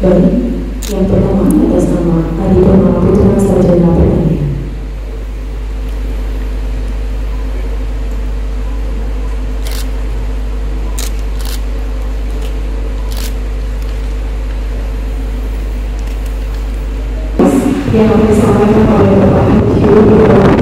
Baik, yang pertama atas nama Adi Purnama Putra Sarjana Pertanian. Yang akan disampaikan oleh Bapak Hugh di dalam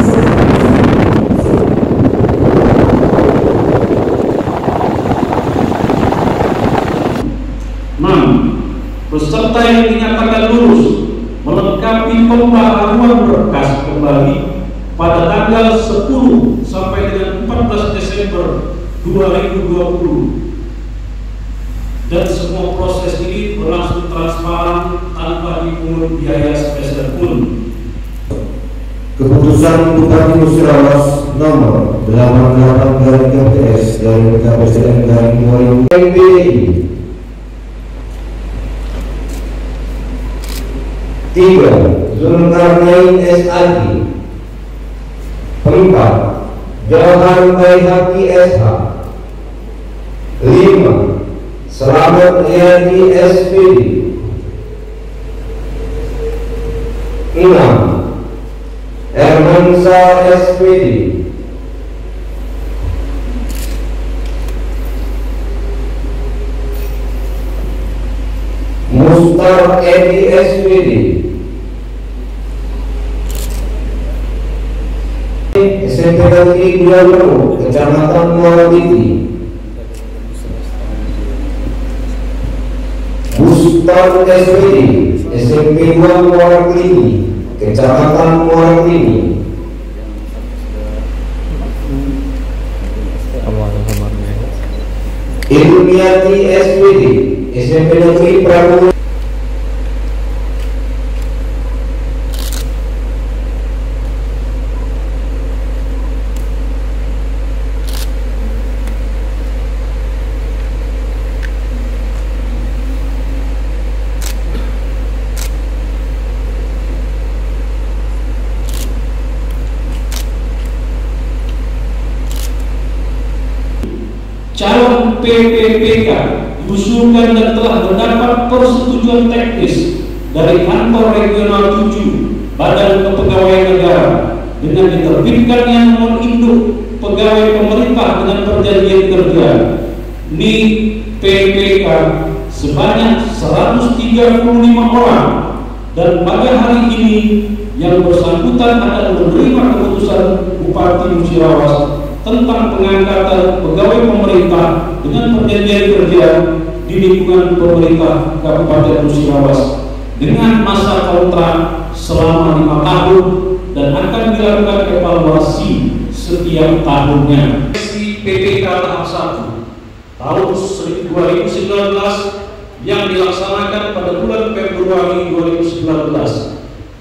peserta yang dinyatakan lulus melengkapi pembaharuan berkas kembali pada tanggal 10 sampai dengan 14 Desember 2020 dan semua proses ini berlangsung transparan tanpa dipungut biaya spesial pun. Keputusan Bupati Musirawas nomor 88/KPS dari KPSDM dari 2000 3. Zulkarnain SAG. 4. Johan Baihaqi SH. 5. Selamat Riyadi SPD. 6. Ermansa SPD. 5. Mustar Edi SPD. SMP Negeri 20, Kecamatan Muara Tinggi. Bustar SPD, SMP 2 Muara Tinggi, Kecamatan Muara Tinggi. Ilmiati SPD, SMP Negeri Prabowo. Calon PPPK diusulkan dan telah mendapat persetujuan teknis dari Kantor Regional 7 Badan Kepegawaian Negara dengan diterbitkannya nomor induk pegawai pemerintah dengan perjanjian kerja di PPK sebanyak 135 orang, dan pada hari ini yang bersangkutan akan menerima keputusan Bupati Musirawas tentang pengangkatan pegawai pemerintah dengan perjanjian kerja di lingkungan pemerintah Kabupaten Musirawas dengan masa kontrak selama 5 tahun dan akan dilakukan evaluasi setiap tahunnya. PPK tahap 1 tahun 2019 yang dilaksanakan pada bulan Februari 2019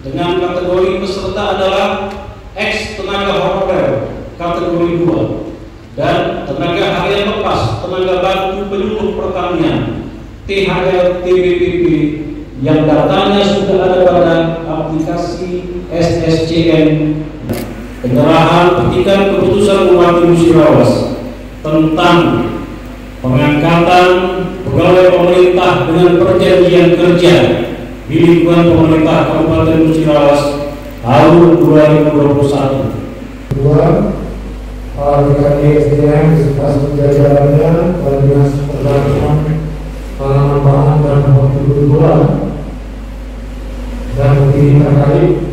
dengan kategori peserta adalah ex tenaga honorer kategori 2 dan tenaga harian lepas tenaga bantu penyuluh pertanian THR TBPP yang datanya sudah ada pada aplikasi SSCN. Penyerahan petikan keputusan Bupati Musirawas tentang pengangkatan pegawai pemerintah dengan perjanjian kerja di lingkungan pemerintah Kabupaten Musirawas tahun 2021. 2. Dikali SDM beserta jajarannya dan dinas pertanian, tanaman pangan dan hortikultura dan bukti terkait